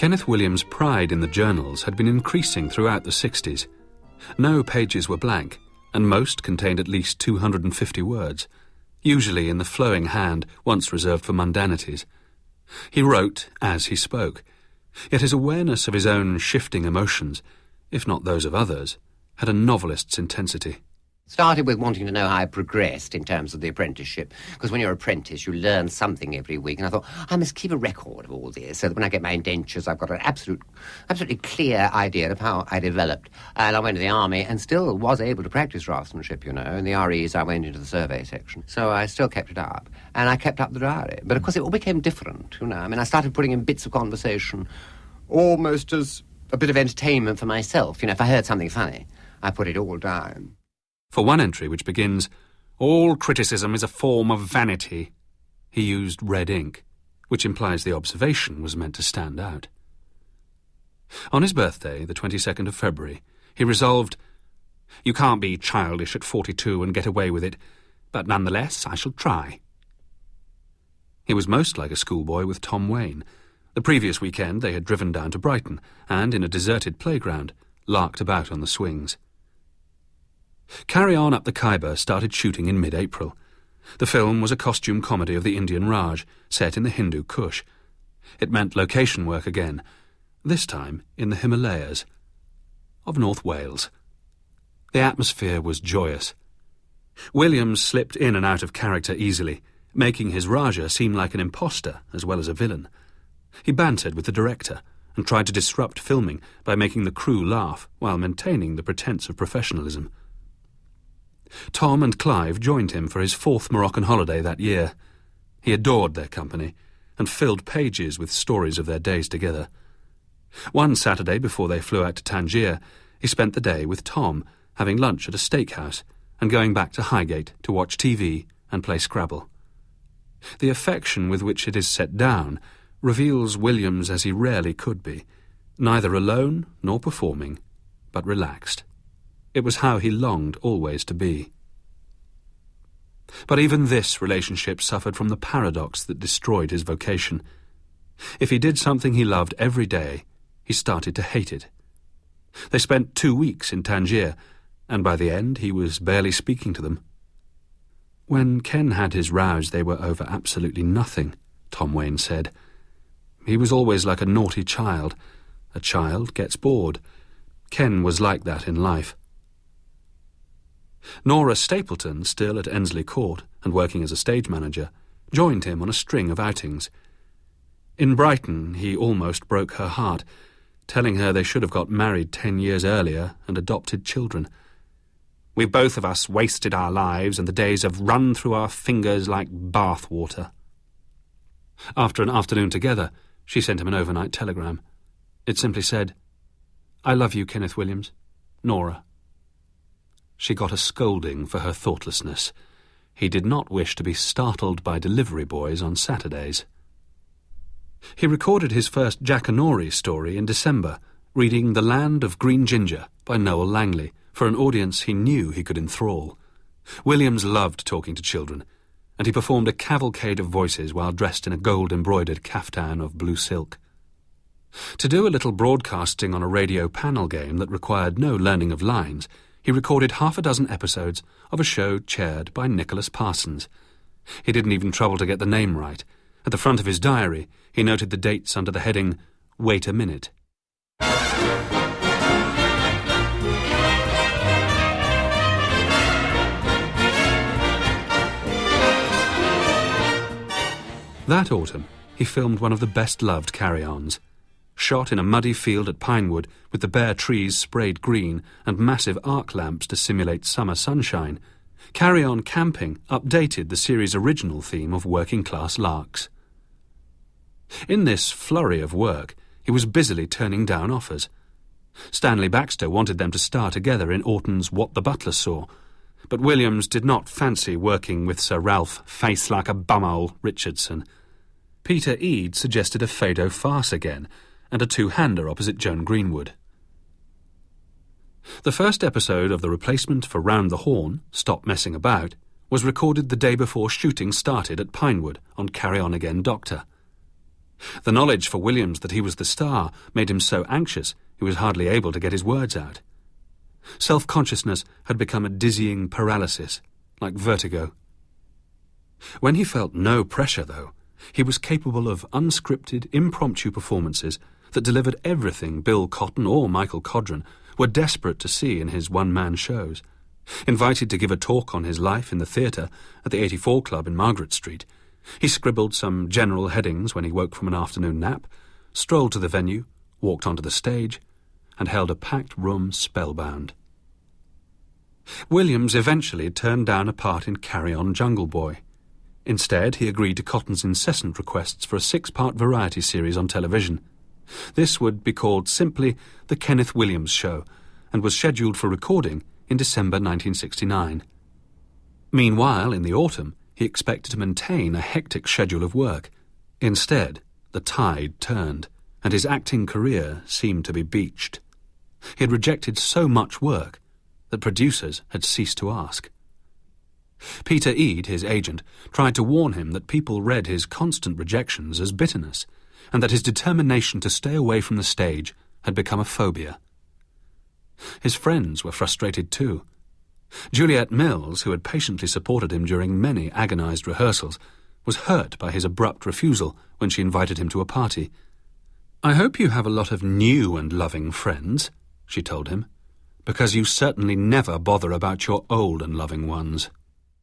Kenneth Williams' pride in the journals had been increasing throughout the 60s. No pages were blank, and most contained at least 250 words, usually in the flowing hand once reserved for mundanities. He wrote as he spoke, yet his awareness of his own shifting emotions, if not those of others, had a novelist's intensity. Started with wanting to know how I progressed in terms of the apprenticeship, because when you're an apprentice, you learn something every week, and I thought, I must keep a record of all this, so that when I get my indentures, I've got an absolutely clear idea of how I developed. And I went to the army and still was able to practice draftsmanship, In the REs, I went into the survey section, so I still kept it up, and I kept up the diary. But of course, it all became different, I started putting in bits of conversation, almost as a bit of entertainment for myself. If I heard something funny, I put it all down. For one entry which begins, "All criticism is a form of vanity," he used red ink, which implies the observation was meant to stand out. On his birthday, the 22nd of February, he resolved, "You can't be childish at 42 and get away with it, but nonetheless I shall try." He was most like a schoolboy with Tom Wayne. The previous weekend they had driven down to Brighton and, in a deserted playground, larked about on the swings. Carry On Up the Khyber started shooting in mid-April. The film was a costume comedy of the Indian Raj, set in the Hindu Kush. It meant location work again, this time in the Himalayas of North Wales. The atmosphere was joyous. Williams slipped in and out of character easily, making his Raja seem like an imposter as well as a villain. He bantered with the director and tried to disrupt filming by making the crew laugh while maintaining the pretense of professionalism. Tom and Clive joined him for his 4th Moroccan holiday that year. He adored their company and filled pages with stories of their days together. One Saturday before they flew out to Tangier, he spent the day with Tom, having lunch at a steakhouse and going back to Highgate to watch TV and play Scrabble. The affection with which it is set down reveals Williams as he rarely could be, neither alone nor performing, but relaxed. It was how he longed always to be. But even this relationship suffered from the paradox that destroyed his vocation. If he did something he loved every day, he started to hate it. They spent 2 weeks in Tangier, and by the end he was barely speaking to them. When Ken had his rows, they were over absolutely nothing, Tom Wayne said. He was always like a naughty child. A child gets bored. Ken was like that in life. Nora Stapleton, still at Ensley Court and working as a stage manager, joined him on a string of outings. In Brighton, he almost broke her heart, telling her they should have got married 10 years earlier and adopted children. "We've both of us wasted our lives, and the days have run through our fingers like bath water." After an afternoon together, she sent him an overnight telegram. It simply said, "I love you, Kenneth Williams. Nora." She got a scolding for her thoughtlessness. He did not wish to be startled by delivery boys on Saturdays. He recorded his first Jackanory story in December, reading The Land of Green Ginger by Noel Langley for an audience he knew he could enthrall. Williams loved talking to children, and he performed a cavalcade of voices while dressed in a gold-embroidered caftan of blue silk. To do a little broadcasting on a radio panel game that required no learning of lines, he recorded 6 episodes of a show chaired by Nicholas Parsons. He didn't even trouble to get the name right. At the front of his diary, he noted the dates under the heading, "Wait a Minute." That autumn, he filmed one of the best-loved carry-ons. Shot in a muddy field at Pinewood with the bare trees sprayed green and massive arc lamps to simulate summer sunshine, Carry On Camping updated the series' original theme of working-class larks. In this flurry of work, he was busily turning down offers. Stanley Baxter wanted them to star together in Orton's What the Butler Saw, but Williams did not fancy working with Sir Ralph face-like-a-bumhole Richardson. Peter Eade suggested a Fado farce again, and a two-hander opposite Joan Greenwood. The first episode of the replacement for Round the Horn, Stop Messing About, was recorded the day before shooting started at Pinewood on Carry On Again, Doctor. The knowledge for Williams that he was the star made him so anxious he was hardly able to get his words out. Self-consciousness had become a dizzying paralysis, like vertigo. When he felt no pressure, though, he was capable of unscripted, impromptu performances that delivered everything Bill Cotton or Michael Codron were desperate to see in his one-man shows. Invited to give a talk on his life in the theatre at the 84 Club in Margaret Street, he scribbled some general headings when he woke from an afternoon nap, strolled to the venue, walked onto the stage, and held a packed room spellbound. Williams eventually turned down a part in Carry On Jungle Boy. Instead, he agreed to Cotton's incessant requests for a 6-part variety series on television. This would be called simply The Kenneth Williams Show, and was scheduled for recording in December 1969. Meanwhile, in the autumn, he expected to maintain a hectic schedule of work. Instead, the tide turned, and his acting career seemed to be beached. He had rejected so much work that producers had ceased to ask. Peter Eade, his agent, tried to warn him that people read his constant rejections as bitterness, and that his determination to stay away from the stage had become a phobia. His friends were frustrated too. Juliet Mills, who had patiently supported him during many agonized rehearsals, was hurt by his abrupt refusal when she invited him to a party. "I hope you have a lot of new and loving friends," she told him, "because you certainly never bother about your old and loving ones."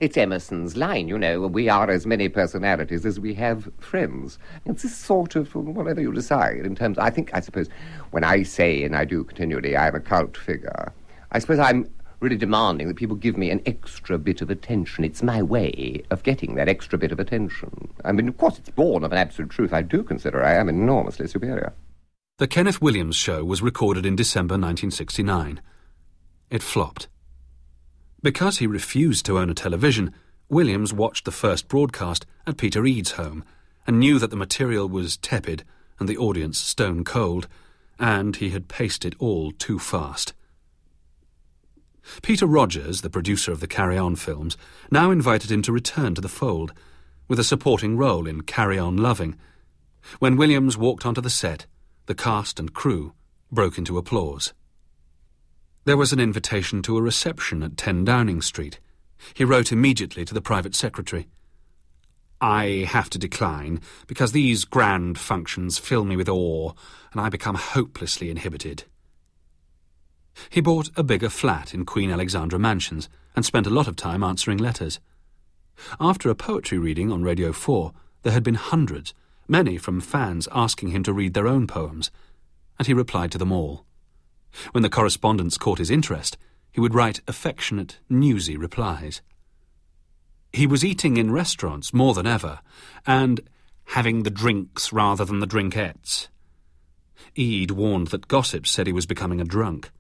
It's Emerson's line, you know, we are as many personalities as we have friends. It's this sort of, whatever you decide, in terms, I suppose, when I say, and I do continually, I'm a cult figure, I suppose I'm really demanding that people give me an extra bit of attention. It's my way of getting that extra bit of attention. I mean, of course, it's born of an absolute truth. I do consider I am enormously superior. The Kenneth Williams Show was recorded in December 1969. It flopped. Because he refused to own a television, Williams watched the first broadcast at Peter Eade's home and knew that the material was tepid and the audience stone cold, and he had paced it all too fast. Peter Rogers, the producer of the Carry On films, now invited him to return to the fold, with a supporting role in Carry On Loving. When Williams walked onto the set, the cast and crew broke into applause. There was an invitation to a reception at 10 Downing Street. He wrote immediately to the private secretary. "I have to decline, because these grand functions fill me with awe, and I become hopelessly inhibited." He bought a bigger flat in Queen Alexandra Mansions and spent a lot of time answering letters. After a poetry reading on Radio 4, there had been hundreds, many from fans asking him to read their own poems, and he replied to them all. When the correspondence caught his interest, he would write affectionate, newsy replies. He was eating in restaurants more than ever, and having the drinks rather than the drinkettes. Eade warned that gossip said he was becoming a drunk.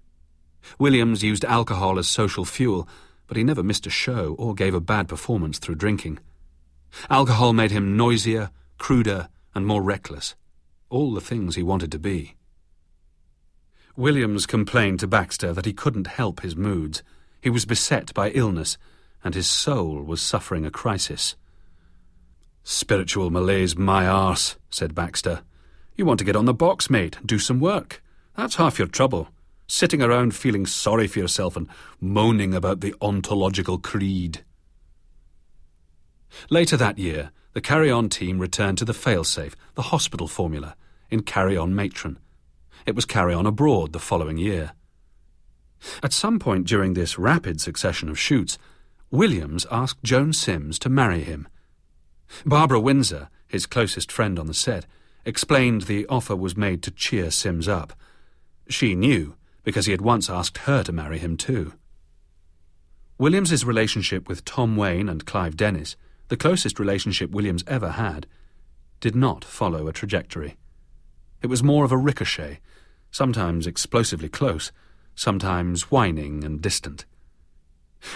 Williams used alcohol as social fuel, but he never missed a show or gave a bad performance through drinking. Alcohol made him noisier, cruder, and more reckless, all the things he wanted to be. Williams complained to Baxter that he couldn't help his moods. He was beset by illness, and his soul was suffering a crisis. "Spiritual malaise my arse," said Baxter. "You want to get on the box, mate, and do some work. That's half your trouble. Sitting around feeling sorry for yourself and moaning about the ontological creed." Later that year, the Carry On team returned to the failsafe, the hospital formula, in Carry On Matron. It was Carry On Abroad the following year. At some point during this rapid succession of shoots, Williams asked Joan Sims to marry him. Barbara Windsor, his closest friend on the set, explained the offer was made to cheer Sims up. She knew, because he had once asked her to marry him too. Williams's relationship with Tom Wayne and Clive Dennis, the closest relationship Williams ever had, did not follow a trajectory. It was more of a ricochet, sometimes explosively close, sometimes whining and distant.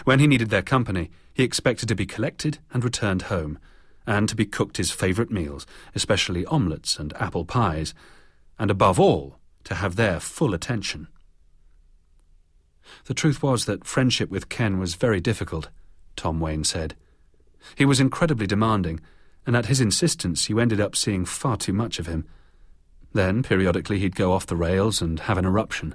When he needed their company, he expected to be collected and returned home, and to be cooked his favourite meals, especially omelettes and apple pies, and above all, to have their full attention. The truth was that friendship with Ken was very difficult, Tom Wayne said. He was incredibly demanding, and at his insistence you ended up seeing far too much of him. Then, periodically, he'd go off the rails and have an eruption.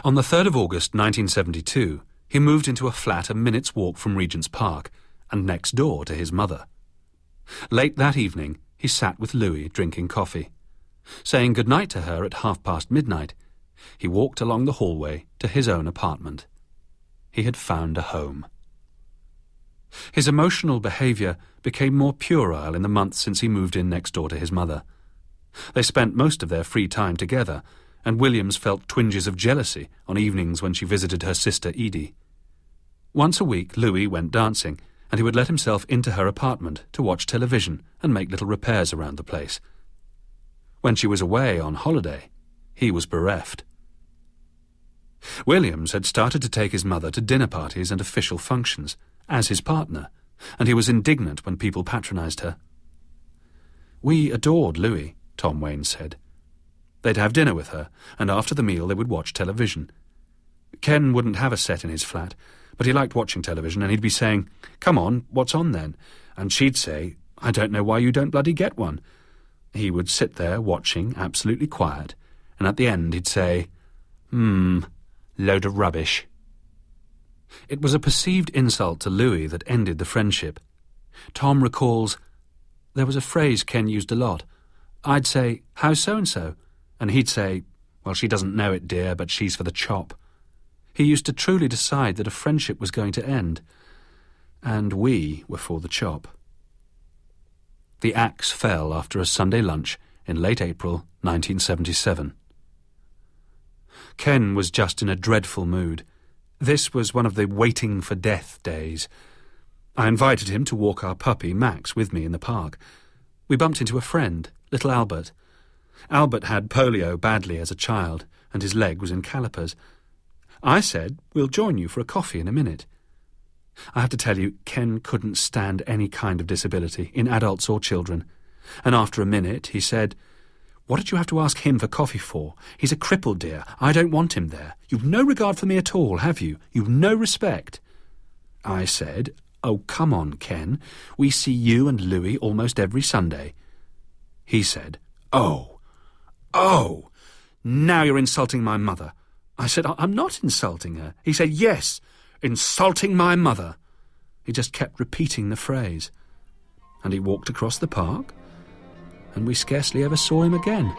On the 3rd of August 1972, he moved into a flat a minute's walk from Regent's Park and next door to his mother. Late that evening, he sat with Louis drinking coffee. Saying good-night to her at midnight, he walked along the hallway to his own apartment. He had found a home. His emotional behaviour became more puerile in the months since he moved in next door to his mother. They spent most of their free time together, and Williams felt twinges of jealousy on evenings when she visited her sister Edie. Once a week, Louis went dancing, and he would let himself into her apartment to watch television and make little repairs around the place. When she was away on holiday, he was bereft. Williams had started to take his mother to dinner parties and official functions, as his partner, and he was indignant when people patronised her. "We adored Louis," Tom Wayne said. They'd have dinner with her, and after the meal they would watch television. Ken wouldn't have a set in his flat, but he liked watching television, and he'd be saying, "Come on, what's on then?" And she'd say, "I don't know why you don't bloody get one." He would sit there watching, absolutely quiet, and at the end he'd say, "Load of rubbish." It was a perceived insult to Louis that ended the friendship. Tom recalls, "There was a phrase Ken used a lot. I'd say, 'How's so-and-so?' And he'd say, 'Well, she doesn't know it, dear, but she's for the chop.' He used to truly decide that a friendship was going to end, and we were for the chop." The axe fell after a Sunday lunch in late April 1977. Ken was just in a dreadful mood. This was one of the waiting for death days. I invited him to walk our puppy, Max, with me in the park. We bumped into a friend, little Albert. Albert had polio badly as a child, and his leg was in calipers. I said, "We'll join you for a coffee in a minute." I have to tell you, Ken couldn't stand any kind of disability, in adults or children. And after a minute, he said, "What did you have to ask him for coffee for? He's a cripple, dear. I don't want him there. You've no regard for me at all, have you? You've no respect." I said, "Oh, come on, Ken. We see you and Louis almost every Sunday." He said, Oh, now you're insulting my mother." I said, "I'm not insulting her." He said, "Yes, insulting my mother." He just kept repeating the phrase. And he walked across the park, and we scarcely ever saw him again.